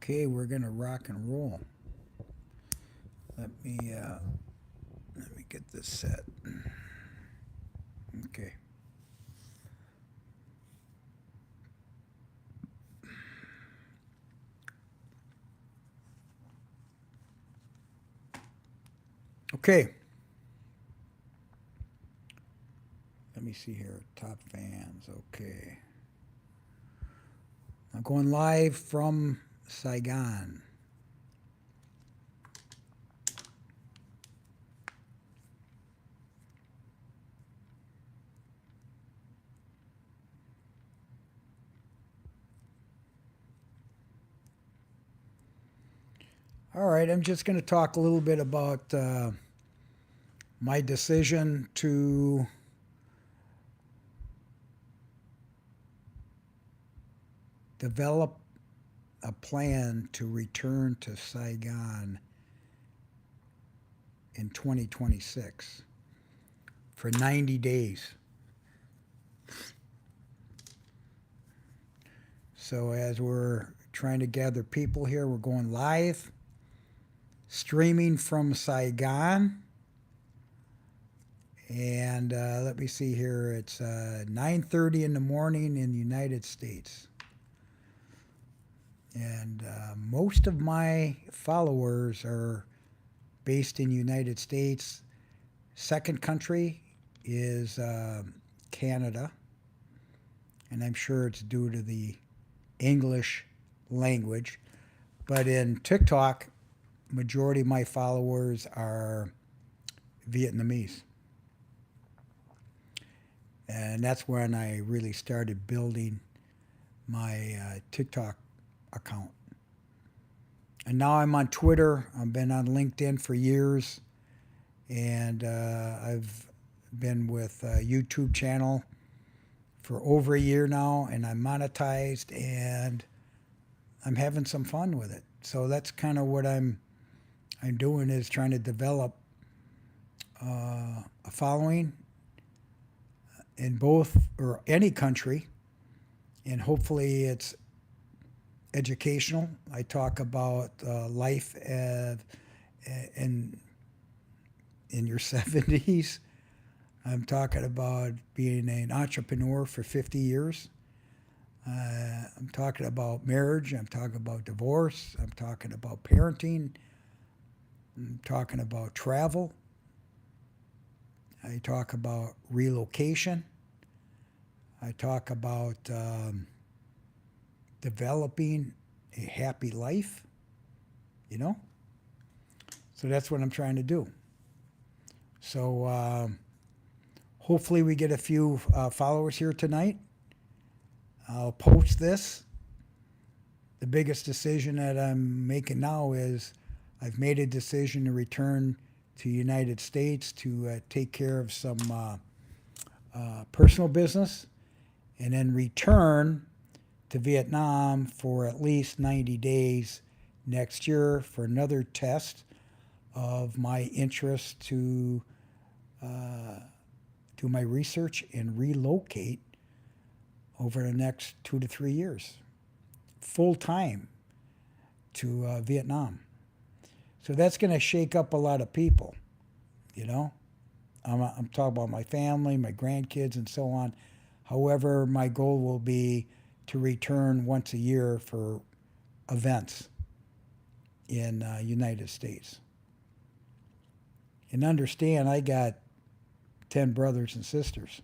Okay, we're gonna rock and roll. Let me get this set. Okay. Okay. Let me see here. Top fans. Okay. I'm going live from Saigon. All right, I'm just going to talk a little bit about my decision to develop a plan to return to Saigon in 2026 for 90 days. So, as we're trying to gather people here, we're going live, streaming from Saigon. And let me see here. It's 9:30 in the morning in the United States. And most of my followers are based in the United States. Second country is Canada. And I'm sure it's due to the English language. But in TikTok, majority of my followers are Vietnamese. And that's when I really started building my TikTok account. And now I'm on Twitter. I've been on LinkedIn for years. And I've been with a YouTube channel for over a year now. And I'm monetized and I'm having some fun with it. So that's kind of what I'm doing, is trying to develop a following in both or any country, and hopefully it's educational. I talk about life in your 70s. I'm talking about being an entrepreneur for 50 years. I'm talking about marriage. I'm talking about divorce. I'm talking about parenting. I'm talking about travel. I talk about relocation. I talk about developing a happy life, you know? So that's what I'm trying to do. So hopefully we get a few followers here tonight. I'll post this. The biggest decision that I'm making now is I've made a decision to return to the United States to take care of some personal business, and then return to Vietnam for at least 90 days next year for another test of my interest to do my research and relocate over the next 2 to 3 years, full time to Vietnam. So that's going to shake up a lot of people, you know. I'm talking about my family, my grandkids, and so on. However, my goal will be to return once a year for events in United States. And understand, I got 10 brothers and sisters,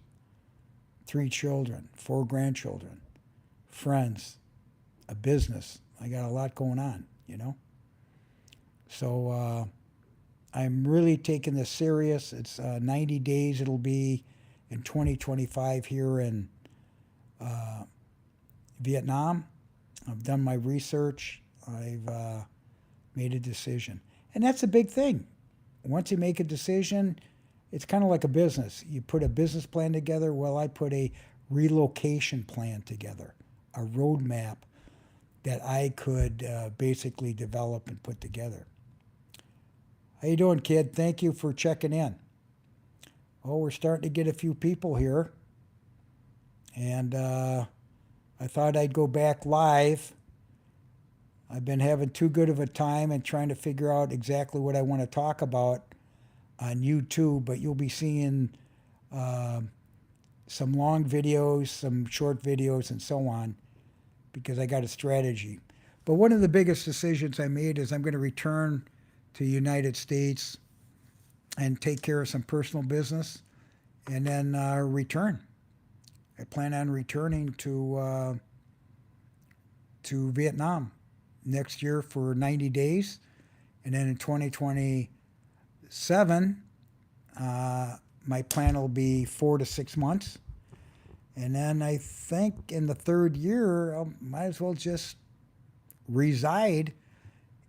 3 children, 4 grandchildren, friends, a business. I got a lot going on, you know. So I'm really taking this serious. It's 90 days. It'll be in 2025 here in Vietnam. I've done my research. I've made a decision. And that's a big thing. Once you make a decision, it's kind of like a business. You put a business plan together. Well, I put a relocation plan together, a roadmap that I could basically develop and put together. How you doing, kid? Thank you for checking in. Oh, we're starting to get a few people here. And I thought I'd go back live I've been having too good of a time and trying to figure out exactly what I want to talk about on YouTube, but you'll be seeing uh, some long videos, some short videos, and so on because I got a strategy. But one of the biggest decisions I made is I'm going to return to the United States and take care of some personal business and then return. I plan on returning to Vietnam next year for 90 days. And then in 2027, my plan will be 4 to 6 months. And then I think in the third year, I might as well just reside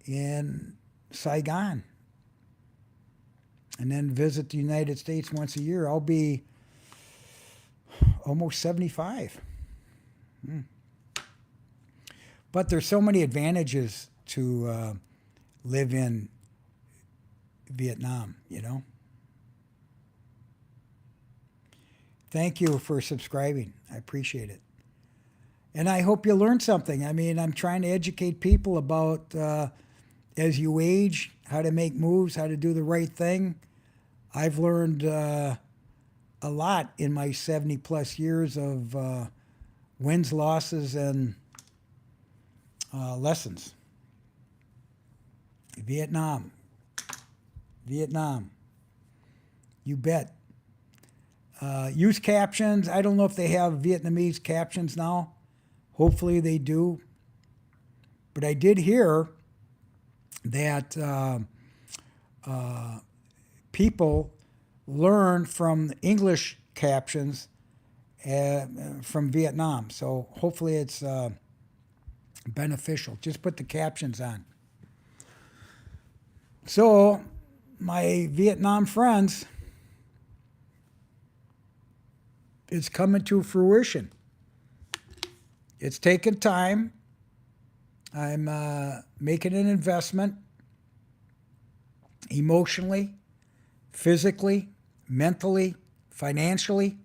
in Saigon and then visit the United States once a year. I'll be almost 75. But there's so many advantages to live in Vietnam, you know. Thank you for subscribing. I appreciate it. And I hope you learned something. I mean, I'm trying to educate people about as you age, how to make moves, how to do the right thing. I've learned a lot in my 70 plus years of wins, losses, and lessons. Vietnam. Vietnam. You bet. Use captions. I don't know if they have Vietnamese captions now. Hopefully they do. But I did hear that people learn from English captions from Vietnam. So hopefully it's beneficial. Just put the captions on. So, my Vietnam friends, it's coming to fruition. It's taken time. I'm making an investment emotionally, physically, mentally, financially,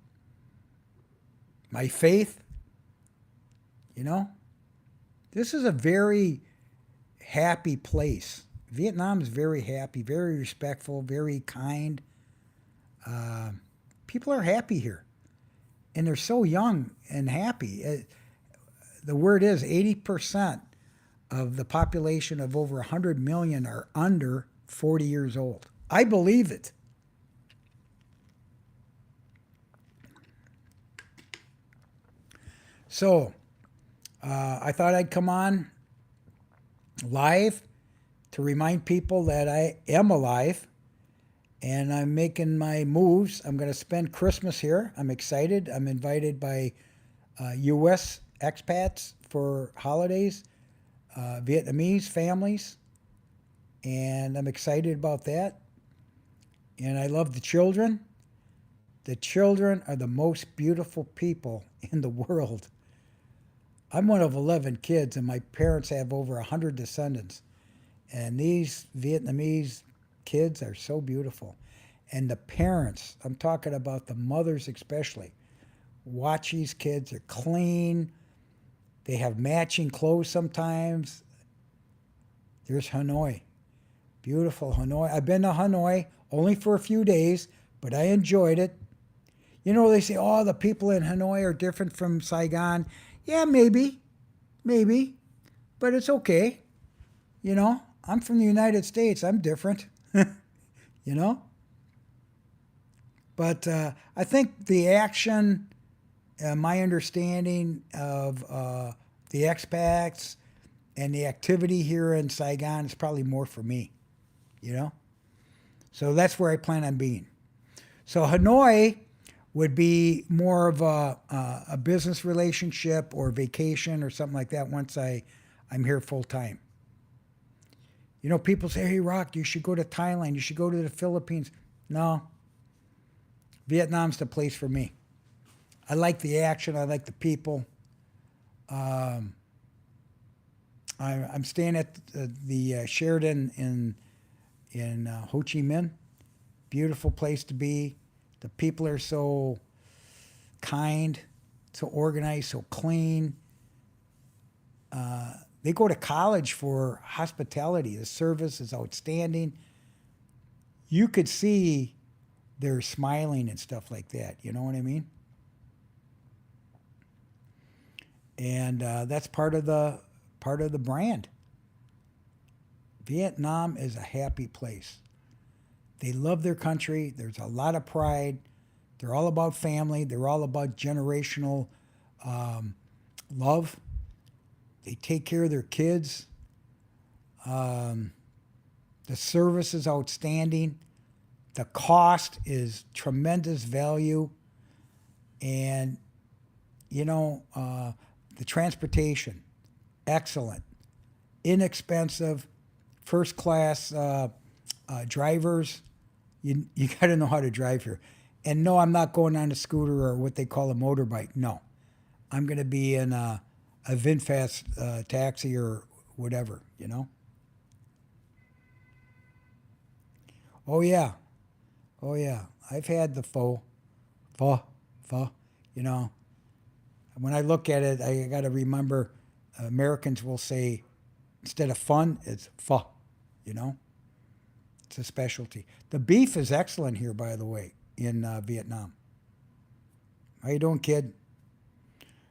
my faith. You know, this is a very happy place. Vietnam is very happy, very respectful, very kind. People are happy here. And they're so young and happy. The word is 80% of the population of over 100 million are under 40 years old. I believe it. So, I thought I'd come on live to remind people that I am alive and I'm making my moves. I'm going to spend Christmas here. I'm excited. I'm invited by U.S. expats for holidays, Vietnamese families, and I'm excited about that. And I love the children. The children are the most beautiful people in the world. I'm one of 11 kids, and my parents have over 100 descendants. And these Vietnamese kids are so beautiful. And the parents, I'm talking about the mothers especially, watch these kids. They're clean. They have matching clothes sometimes. There's Hanoi. Beautiful Hanoi. I've been to Hanoi only for a few days, but I enjoyed it. You know, they say, oh, the people in Hanoi are different from Saigon. Yeah, maybe. But it's okay. You know, I'm from the United States. I'm different. You know? But I think the action, my understanding of the expats and the activity here in Saigon is probably more for me, you know? So that's where I plan on being. So Hanoi would be more of a business relationship or vacation or something like that once I'm here full time. You know, people say, hey, Rock, you should go to Thailand. You should go to the Philippines. No. Vietnam's the place for me. I like the action. I like the people. I'm staying at the Sheraton in Ho Chi Minh. Beautiful place to be. The people are so kind, so organized, so clean. They go to college for hospitality. The service is outstanding. You could see they're smiling and stuff like that. You know what I mean? And that's part of the brand. Vietnam is a happy place. They love their country. There's a lot of pride. They're all about family. They're all about generational um, love. They take care of their kids. Um, the service is outstanding. The cost is tremendous value. And, you know, the transportation, excellent. Inexpensive, first class drivers. You got to know how to drive here. And no, I'm not going on a scooter or what they call a motorbike. No, I'm going to be in a VinFast taxi or whatever, you know? Oh, yeah. Oh, yeah. I've had the pho, pho, you know. When I look at it, I got to remember Americans will say, instead of fun, it's pho, you know? It's a specialty. The beef is excellent here, by the way, in Vietnam. How you doing, kid?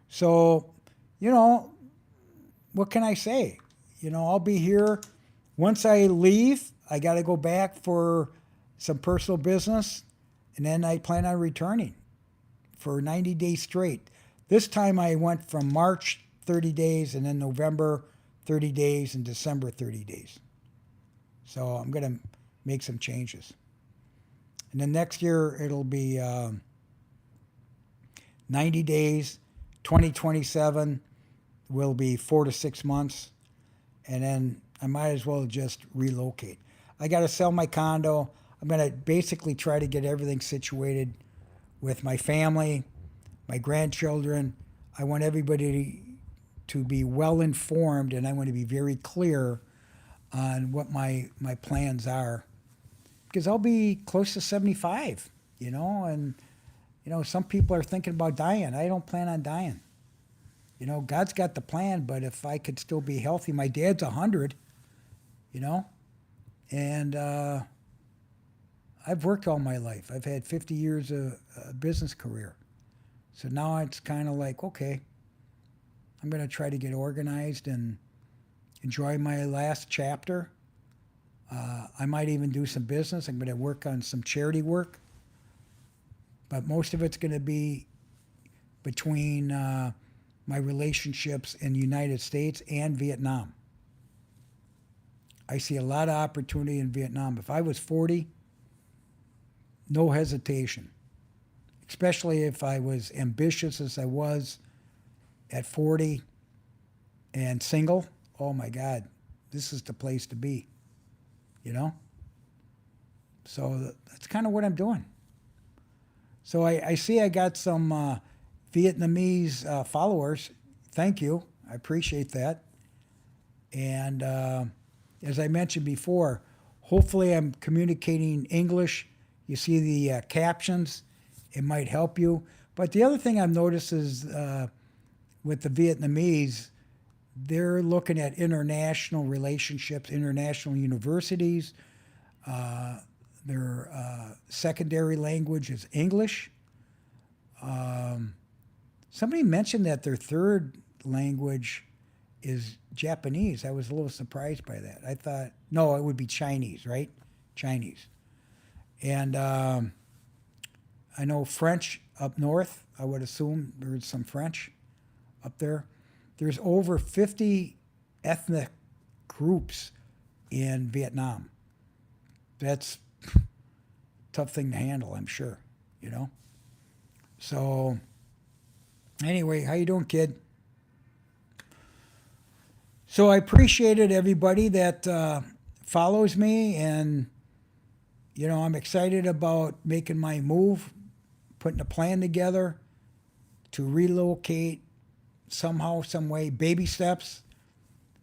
So, you know, what can I say? You know, I'll be here. Once I leave, I got to go back for some personal business, and then I plan on returning for 90 days straight. This time I went from March 30 days, and then November 30 days, and December 30 days. So I'm going to make some changes. And then next year it'll be 90 days. 2027 will be 4 to 6 months. And then I might as well just relocate. I got to sell my condo. I'm going to basically try to get everything situated with my family, my grandchildren. I want everybody to be well informed, and I want to be very clear on what my plans are. Because I'll be close to 75, you know, and, you know, some people are thinking about dying. I don't plan on dying. You know, God's got the plan, but if I could still be healthy, my dad's 100, you know, and I've worked all my life. I've had 50 years of business career. So now it's kind of like, okay, I'm going to try to get organized and enjoy my last chapter. I might even do some business. I'm going to work on some charity work. But most of it's going to be between my relationships in the United States and Vietnam. I see a lot of opportunity in Vietnam. If I was 40, no hesitation, especially if I was ambitious as I was at 40 and single. Oh my God, this is the place to be, you know? So that's kind of what I'm doing. So I see I got some Vietnamese followers. Thank you. I appreciate that. And as I mentioned before, hopefully I'm communicating English. You see the captions. It might help you. But the other thing I've noticed is with the Vietnamese, they're looking at international relationships, international universities. Their secondary language is English. Somebody mentioned that their third language is Japanese. I was a little surprised by that. I thought, no, it would be Chinese, right? Chinese. And I know French up north. I would assume there's some French up there. There's over 50 ethnic groups in Vietnam. That's a tough thing to handle, I'm sure, you know? So anyway, how you doing, kid? So I appreciated everybody that follows me, and you know, I'm excited about making my move, putting a plan together to relocate somehow, some way, baby steps,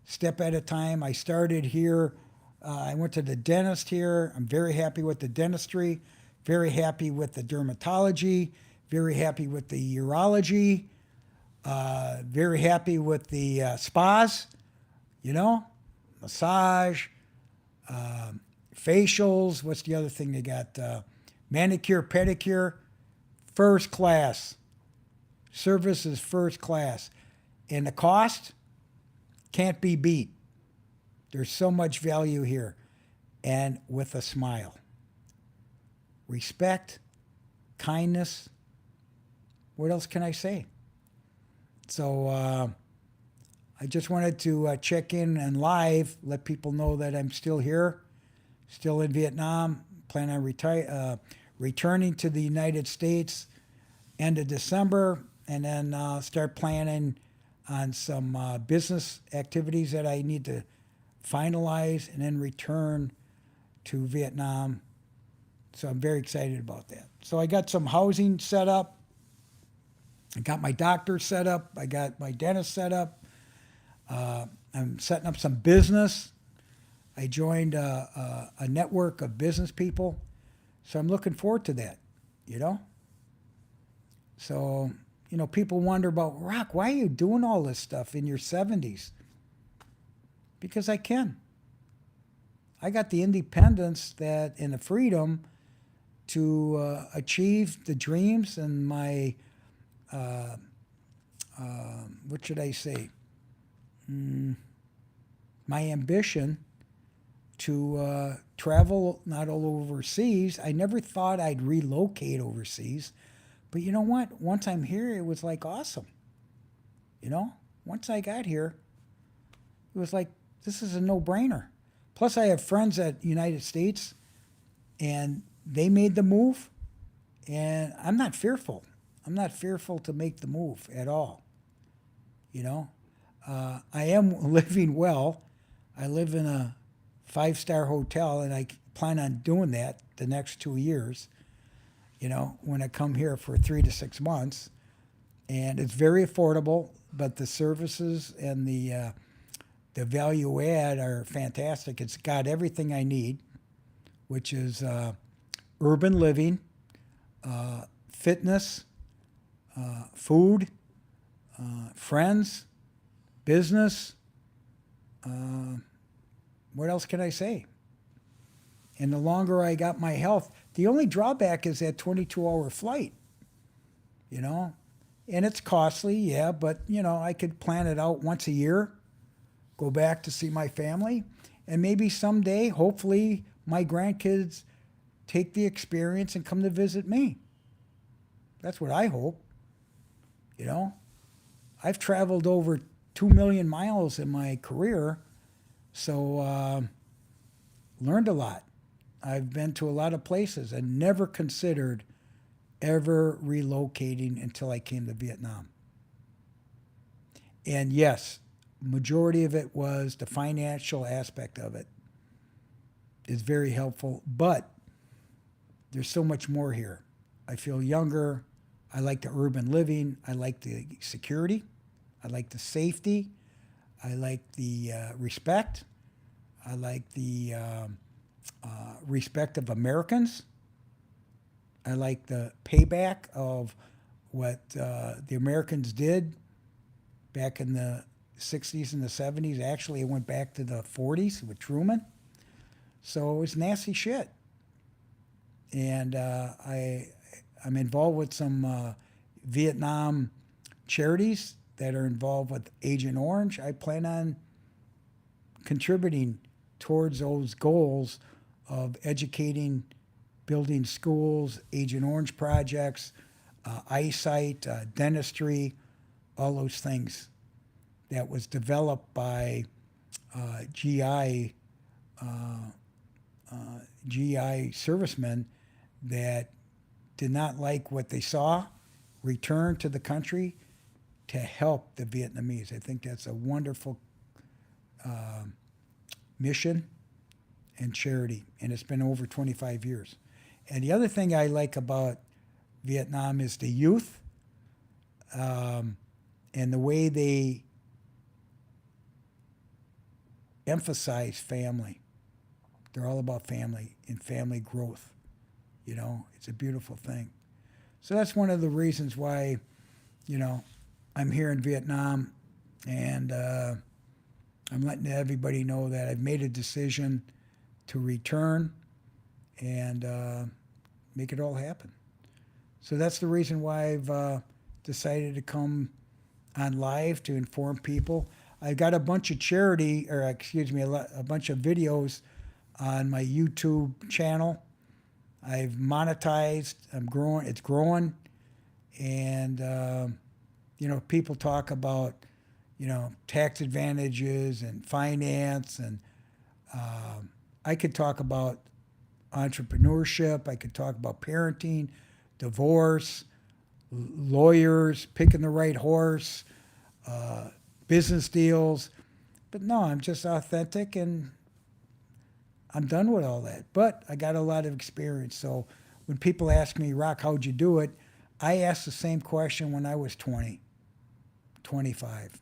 step at a time. I started here. I went to the dentist here. I'm very happy with the dentistry, very happy with the dermatology, very happy with the urology, very happy with the spas. you know, massage, facials. What's the other thing they got? Manicure, pedicure, first class. Service is first class. And the cost can't be beat. There's so much value here. And with a smile. Respect, kindness. What else can I say? So I just wanted to check in and live, let people know that I'm still here, still in Vietnam, plan on returning to the United States end of December, and then start planning on some business activities that I need to finalize and then return to Vietnam. So I'm very excited about that. So I got some housing set up. I got my doctor set up. I got my dentist set up. I'm setting up some business. I joined a network of business people. So I'm looking forward to that, you know? So, you know, people wonder about, Rock, why are you doing all this stuff in your 70s? Because I can. I got the independence that and the freedom to achieve the dreams and my, what should I say? My ambition to travel not all overseas. I never thought I'd relocate overseas. But you know what? Once I'm here, it was like awesome. You know? Once I got here, it was like, this is a no-brainer. Plus, I have friends at United States, and they made the move, and I'm not fearful. I'm not fearful to make the move at all. You know? I am living well. I live in a 5-star hotel, and I plan on doing that the next 2 years, you know, when I come here for 3 to 6 months. And it's very affordable, but the services and the value add are fantastic. It's got everything I need, which is urban living, fitness, food, friends, business. What else can I say? And the longer I got my health, the only drawback is that 22-hour flight, you know? And it's costly, yeah, but, you know, I could plan it out once a year, go back to see my family, and maybe someday, hopefully, my grandkids take the experience and come to visit me. That's what I hope, you know? I've traveled over 2 million miles in my career, so learned a lot. I've been to a lot of places and never considered ever relocating until I came to Vietnam. And yes, majority of it was the financial aspect of it is very helpful, but there's so much more here. I feel younger. I like the urban living. I like the security. I like the safety. I like the respect. I like the respect of Americans. I like the payback of what the Americans did back in the 60s and the 70s. Actually, it went back to the 40s with Truman. So it was nasty shit. And I'm involved with some Vietnam charities that are involved with Agent Orange. I plan on contributing towards those goals of educating, building schools, Agent Orange projects, eyesight, dentistry, all those things that was developed by GI servicemen that did not like what they saw, returned to the country to help the Vietnamese. I think that's a wonderful mission and charity, and it's been over 25 years. And the other thing I like about Vietnam is the youth and the way they emphasize family. They're all about family and family growth. You know, it's a beautiful thing. So that's one of the reasons why, you know, I'm here in Vietnam, and I'm letting everybody know that I've made a decision to return and make it all happen. So that's the reason why I've decided to come on live to inform people. I got a bunch of charity, or excuse me, a bunch of videos on my YouTube channel. I've monetized. I'm growing. It's growing, and people talk about tax advantages and finance, and I could talk about entrepreneurship. I could talk about parenting, divorce, lawyers, picking the right horse, business deals. But no, I'm just authentic and I'm done with all that. But I got a lot of experience. So when people ask me, Rock, how'd you do it? I asked the same question when I was 20, 25.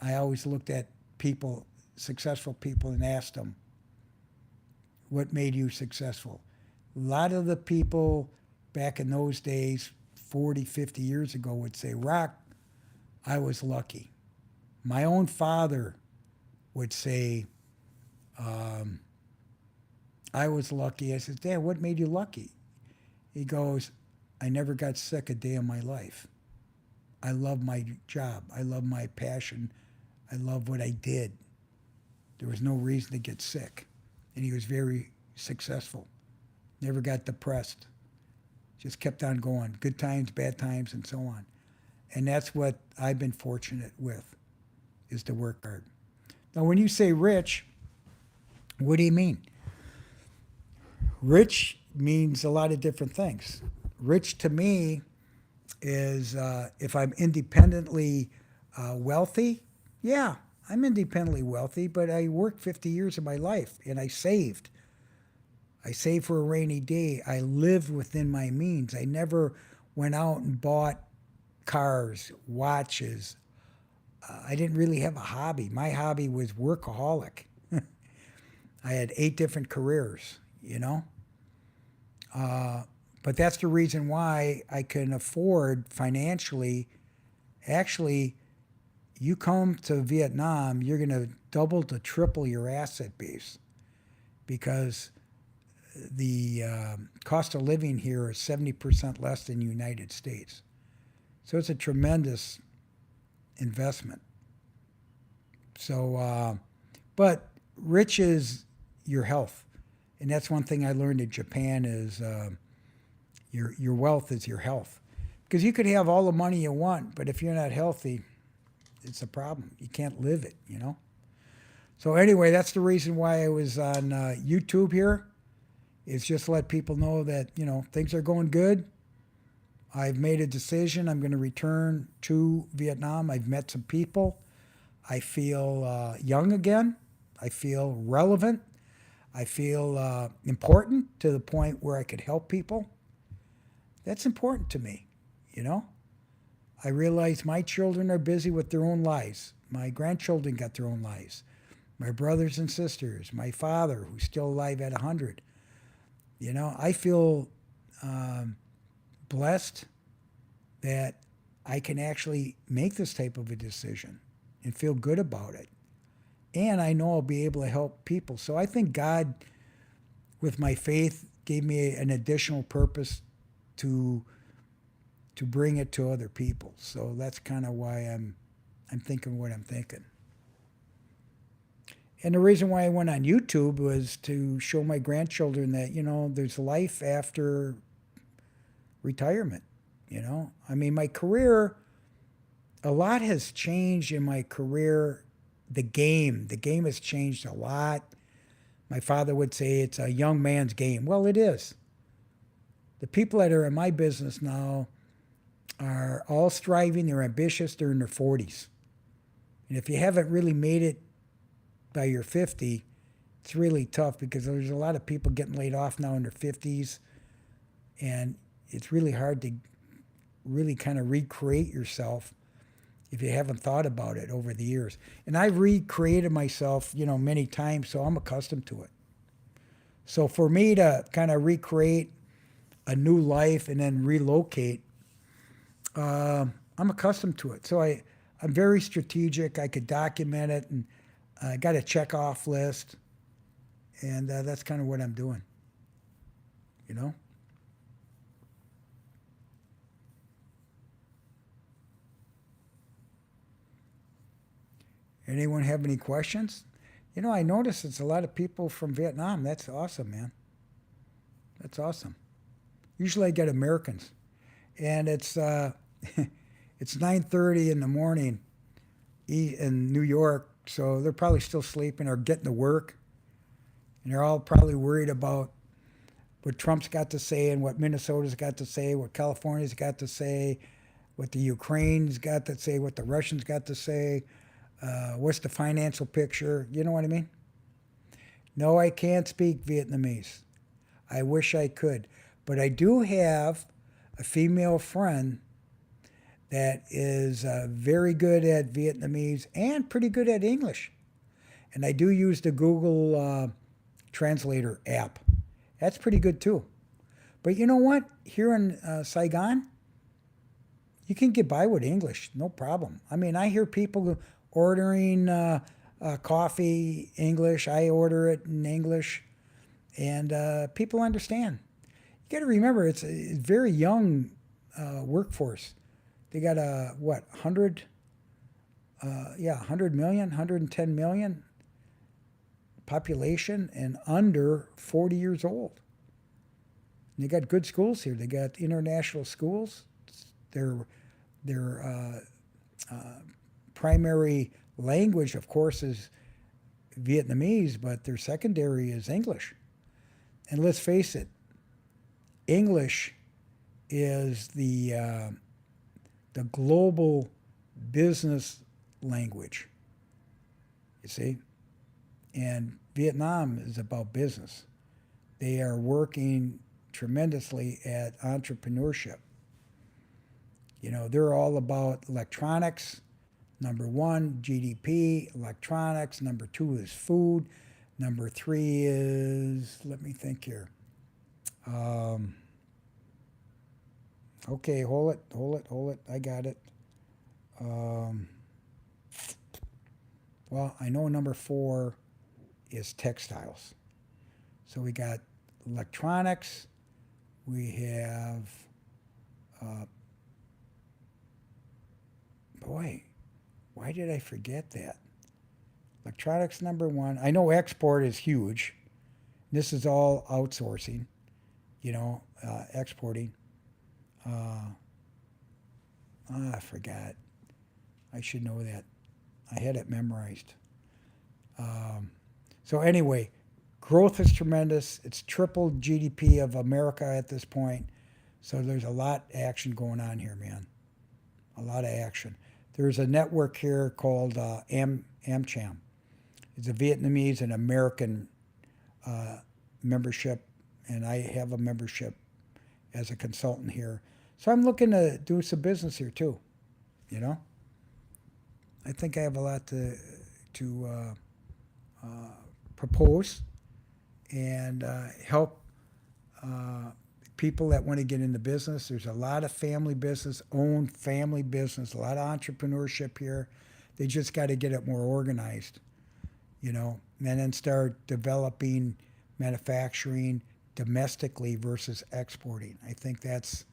I always looked at people, successful people, and asked them, what made you successful? A lot of the people back in those days, 40, 50 years ago, would say, Rock, I was lucky. My own father would say, I was lucky. I said, Dad, what made you lucky? He goes, I never got sick a day in my life. I love my job. I love my passion. I love what I did. There was no reason to get sick. And he was very successful. Never got depressed. Just kept on going. Good times, bad times, and so on. And that's what I've been fortunate with, is to work hard. Now, when you say rich, what do you mean? Rich means a lot of different things. Rich to me is if I'm independently wealthy, yeah, I'm independently wealthy, but I worked 50 years of my life and I saved. I saved for a rainy day. I lived within my means. I never went out and bought cars, watches. I didn't really have a hobby. My hobby was workaholic. I had 8 different careers, But that's the reason why I can afford financially. Actually, you come to Vietnam, you're going to double to triple your asset base because the cost of living here is 70% less than the United States. So it's a tremendous investment. So, but rich is your health. And that's one thing I learned in Japan is your wealth is your health. Because you could have all the money you want, but if you're not healthy, it's a problem. You can't live it. So anyway, that's the reason why I was on YouTube here. Is just to let people know that, things are going good. I've made a decision. I'm going to return to Vietnam. I've met some people. I feel young again. I feel relevant. I feel important to the point where I could help people. That's important to me, I realize my children are busy with their own lives. My grandchildren got their own lives. My brothers and sisters, my father, who's still alive at 100. I feel blessed that I can actually make this type of a decision and feel good about it. And I know I'll be able to help people. So I think God, with my faith, gave me an additional purpose to bring it to other people. So that's kind of why I'm thinking what I'm thinking. And the reason why I went on YouTube was to show my grandchildren that, there's life after retirement, I mean, my career, a lot has changed in my career. The game has changed a lot. My father would say it's a young man's game. Well, it is. The people that are in my business now are all striving, they're ambitious, they're in their 40s. And if you haven't really made it by your 50, it's really tough because there's a lot of people getting laid off now in their 50s. And it's really hard to really kind of recreate yourself if you haven't thought about it over the years. And I've recreated myself, many times, so I'm accustomed to it. So for me to kind of recreate a new life and then relocate, I'm accustomed to it. So I'm very strategic. I could document it, and I got a check off list, and that's kind of what I'm doing. You know. Anyone have any questions? I noticed it's a lot of people from Vietnam. That's awesome, man. That's awesome. Usually I get Americans, and it's 9:30 in the morning in New York, so they're probably still sleeping or getting to work, and they're all probably worried about what Trump's got to say and what Minnesota's got to say, what California's got to say, what the Ukraine's got to say, what the Russians got to say, what's the financial picture. You know what I mean? No, I can't speak Vietnamese. I wish I could. But I do have a female friend that is very good at Vietnamese and pretty good at English. And I do use the Google Translator app. That's pretty good too. But you know what? Here in Saigon, you can get by with English, no problem. I mean, I hear people ordering coffee English. I order it in English, and people understand. You got to remember, it's a very young workforce. They got a what 100 million, 110 million population, and under 40 years old. And they got good schools here. They got international schools. Their primary language, of course, is Vietnamese, but their secondary is English. And let's face it, English is the global business language. You see, and Vietnam is about business. They are working tremendously at entrepreneurship. They're all about electronics. Number one, GDP, electronics. Number two is food. Number three is, let me think here. Okay, hold it. I got it. Well, I know number four is textiles. So we got electronics. We have, boy, why did I forget that? Electronics number one. I know export is huge. This is all outsourcing, exporting. I forgot. I should know that. I had it memorized. So anyway, growth is tremendous. It's tripled GDP of America at this point. So there's a lot of action going on here, man. A lot of action. There's a network here called AmCham. It's a Vietnamese and American membership, and I have a membership as a consultant here. So I'm looking to do some business here too. I think I have a lot to propose and help people that want to get into business. There's a lot of family business, owned family business, a lot of entrepreneurship here. They just got to get it more organized, and then start developing manufacturing domestically versus exporting. I think that's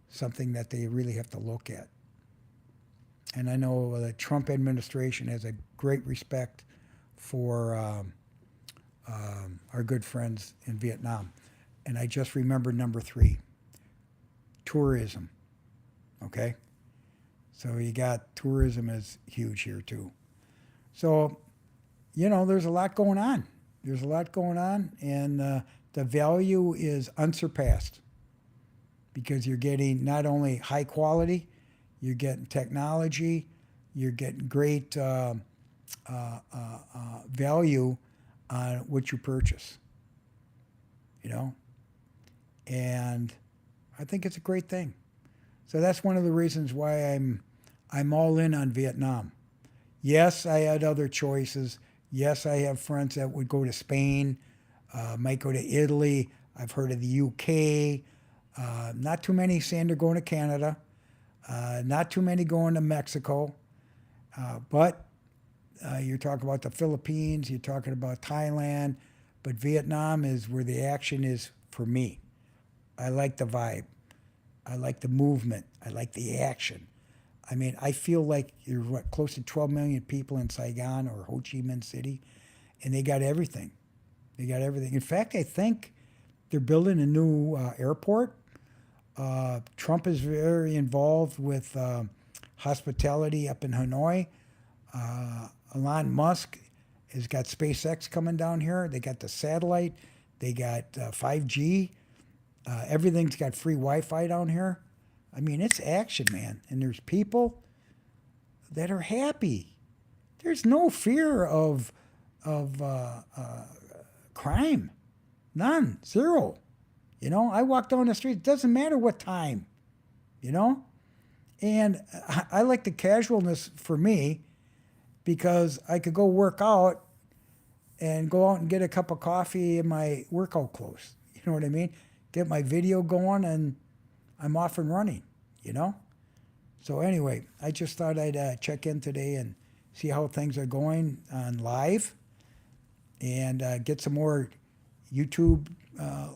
something that they really have to look at. And I know the Trump administration has a great respect for our good friends in Vietnam. And I just remembered number three, tourism. Okay? So you got tourism is huge here too. So, there's a lot going on. There's a lot going on, and the value is unsurpassed because you're getting not only high quality, you're getting technology, you're getting great value on what you purchase. And I think it's a great thing. So that's one of the reasons why I'm all in on Vietnam. Yes, I had other choices. Yes, I have friends that would go to Spain, might go to Italy. I've heard of the UK. Not too many saying they're going to Canada. Not too many going to Mexico. But You're talking about the Philippines, you're talking about Thailand, but Vietnam is where the action is for me. I like the vibe. I like the movement. I like the action. I mean, I feel like you're what, close to 12 million people in Saigon or Ho Chi Minh City, and they got everything. They got everything. In fact, I think they're building a new airport. Trump is very involved with hospitality up in Hanoi. Elon Musk has got SpaceX coming down here. They got the satellite. They got 5G. Everything's got free Wi-Fi down here. I mean, it's action, man. And there's people that are happy. There's no fear of crime. None. Zero. You know, I walk down the street. It doesn't matter what time. You know, and I like the casualness for me because I could go work out and go out and get a cup of coffee in my workout clothes. You know what I mean? Get my video going and I'm off and running, you know? So anyway, I just thought I'd check in today and see how things are going on live and get some more YouTube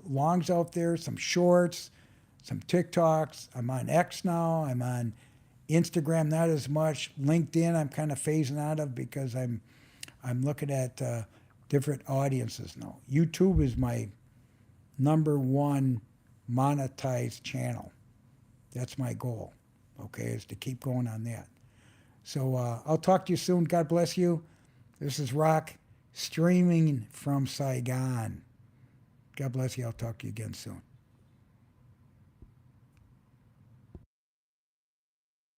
longs out there, some shorts, some TikToks. I'm on X now. I'm on Instagram, not as much. LinkedIn, I'm kind of phasing out of because I'm looking at different audiences now. YouTube is my number one monetized channel. That's my goal. Okay, is to keep going on that. So I'll talk to you soon. God bless you. This is Rock streaming from Saigon. God bless you. I'll talk to you again soon.